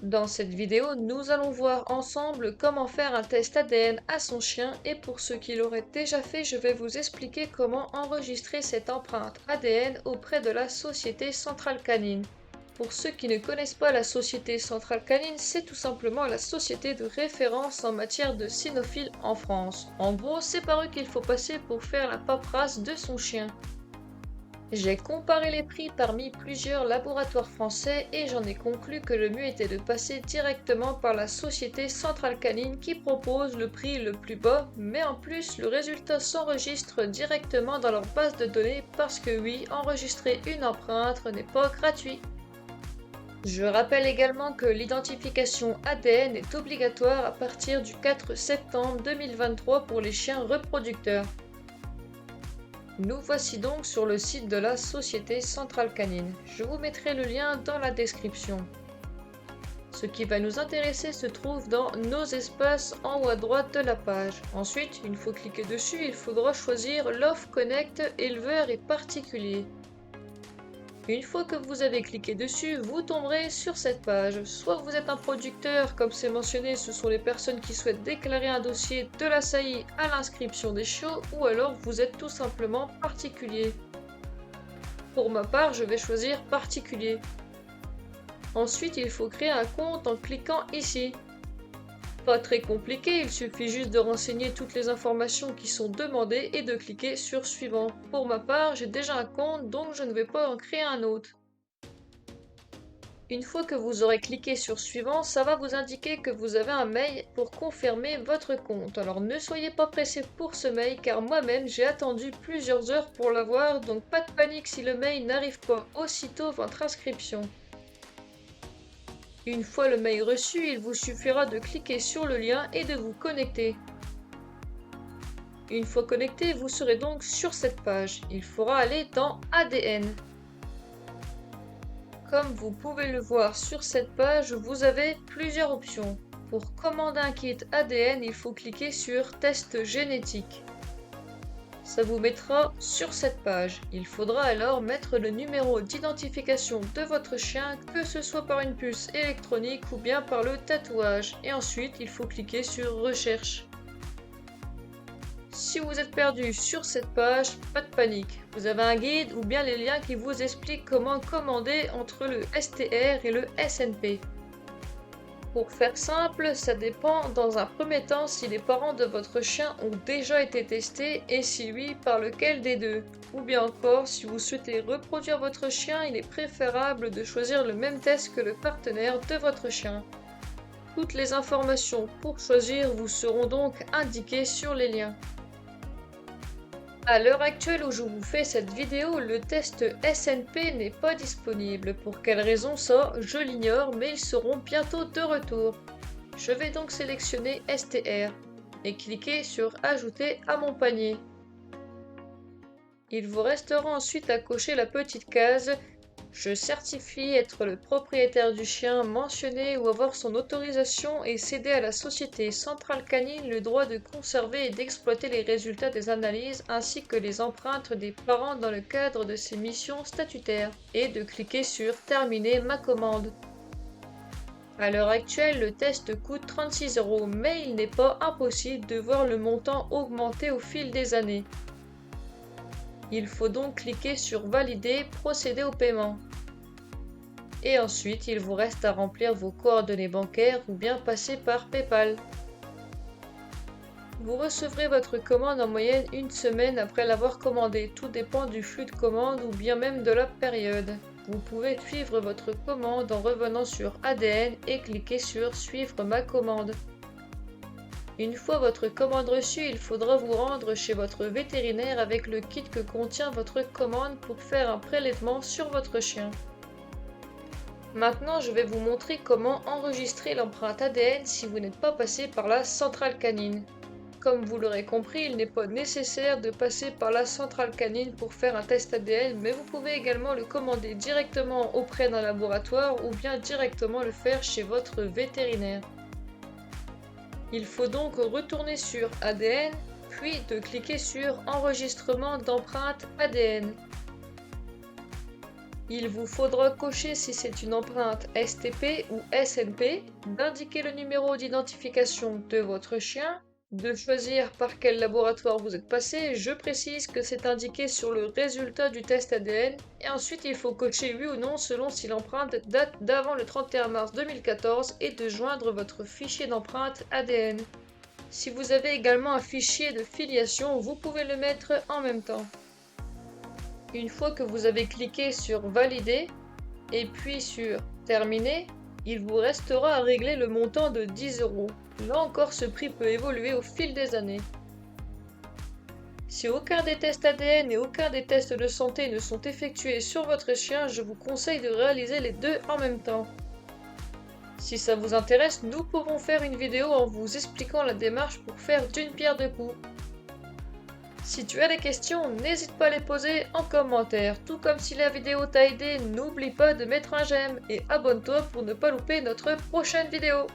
Dans cette vidéo, nous allons voir ensemble comment faire un test ADN à son chien et pour ceux qui l'auraient déjà fait, je vais vous expliquer comment enregistrer cette empreinte ADN auprès de la Société Centrale Canine. Pour ceux qui ne connaissent pas la Société Centrale Canine, c'est tout simplement la société de référence en matière de cynophiles en France. En gros, c'est par eux qu'il faut passer pour faire la paperasse de son chien. J'ai comparé les prix parmi plusieurs laboratoires français et j'en ai conclu que le mieux était de passer directement par la Société Centrale Canine qui propose le prix le plus bas, mais en plus le résultat s'enregistre directement dans leur base de données parce que oui, enregistrer une empreinte n'est pas gratuit. Je rappelle également que l'identification ADN est obligatoire à partir du 4 septembre 2023 pour les chiens reproducteurs. Nous voici donc sur le site de la Société Centrale Canine. Je vous mettrai le lien dans la description. Ce qui va nous intéresser se trouve dans nos espaces en haut à droite de la page. Ensuite, une fois cliqué dessus, il faudra choisir l'offre Connect, éleveur et particulier. Une fois que vous avez cliqué dessus, vous tomberez sur cette page. Soit vous êtes un producteur, comme c'est mentionné, ce sont les personnes qui souhaitent déclarer un dossier de la SAI à l'inscription des chiots, ou alors vous êtes tout simplement particulier. Pour ma part, je vais choisir particulier. Ensuite, il faut créer un compte en cliquant ici. Pas très compliqué, il suffit juste de renseigner toutes les informations qui sont demandées et de cliquer sur suivant. Pour ma part, j'ai déjà un compte donc je ne vais pas en créer un autre. Une fois que vous aurez cliqué sur suivant, ça va vous indiquer que vous avez un mail pour confirmer votre compte. Alors ne soyez pas pressé pour ce mail car moi-même j'ai attendu plusieurs heures pour l'avoir, donc pas de panique si le mail n'arrive pas aussitôt votre inscription. Une fois le mail reçu, il vous suffira de cliquer sur le lien et de vous connecter. Une fois connecté, vous serez donc sur cette page. Il faudra aller dans ADN. Comme vous pouvez le voir sur cette page, vous avez plusieurs options. Pour commander un kit ADN, il faut cliquer sur Test génétique. Ça vous mettra sur cette page. Il faudra alors mettre le numéro d'identification de votre chien, que ce soit par une puce électronique ou bien par le tatouage. Et ensuite, il faut cliquer sur Recherche. Si vous êtes perdu sur cette page, pas de panique. Vous avez un guide ou bien les liens qui vous expliquent comment commander entre le STR et le SNP. Pour faire simple, ça dépend dans un premier temps si les parents de votre chien ont déjà été testés et si oui, par lequel des deux. Ou bien encore, si vous souhaitez reproduire votre chien, il est préférable de choisir le même test que le partenaire de votre chien. Toutes les informations pour choisir vous seront donc indiquées sur les liens. À l'heure actuelle où je vous fais cette vidéo, le test SNP n'est pas disponible. Pour quelle raison ça, je l'ignore, mais ils seront bientôt de retour. Je vais donc sélectionner STR et cliquer sur Ajouter à mon panier. Il vous restera ensuite à cocher la petite case Je certifie être le propriétaire du chien, mentionner ou avoir son autorisation et céder à la Société Centrale Canine le droit de conserver et d'exploiter les résultats des analyses ainsi que les empreintes des parents dans le cadre de ses missions statutaires, et de cliquer sur Terminer ma commande. À l'heure actuelle, le test coûte 36 €, mais il n'est pas impossible de voir le montant augmenter au fil des années. Il faut donc cliquer sur Valider, procéder au paiement. Et ensuite, il vous reste à remplir vos coordonnées bancaires ou bien passer par PayPal. Vous recevrez votre commande en moyenne une semaine après l'avoir commandée. Tout dépend du flux de commande ou bien même de la période. Vous pouvez suivre votre commande en revenant sur ADN et cliquer sur Suivre ma commande. Une fois votre commande reçue, il faudra vous rendre chez votre vétérinaire avec le kit que contient votre commande pour faire un prélèvement sur votre chien. Maintenant, je vais vous montrer comment enregistrer l'empreinte ADN si vous n'êtes pas passé par la centrale canine. Comme vous l'aurez compris, il n'est pas nécessaire de passer par la centrale canine pour faire un test ADN, mais vous pouvez également le commander directement auprès d'un laboratoire ou bien directement le faire chez votre vétérinaire. Il faut donc retourner sur ADN, puis de cliquer sur Enregistrement d'empreinte ADN. Il vous faudra cocher si c'est une empreinte STP ou SNP, d'indiquer le numéro d'identification de votre chien, de choisir par quel laboratoire vous êtes passé, je précise que c'est indiqué sur le résultat du test ADN, et ensuite il faut cocher oui ou non selon si l'empreinte date d'avant le 31 mars 2014 et de joindre votre fichier d'empreinte ADN. Si vous avez également un fichier de filiation, vous pouvez le mettre en même temps. Une fois que vous avez cliqué sur Valider et puis sur Terminer, il vous restera à régler le montant de 10 €. Là encore, ce prix peut évoluer au fil des années. Si aucun des tests ADN et aucun des tests de santé ne sont effectués sur votre chien, je vous conseille de réaliser les deux en même temps. Si ça vous intéresse, nous pouvons faire une vidéo en vous expliquant la démarche pour faire d'une pierre deux coups. Si tu as des questions, n'hésite pas à les poser en commentaire. Tout comme si la vidéo t'a aidé, n'oublie pas de mettre un j'aime et abonne-toi pour ne pas louper notre prochaine vidéo.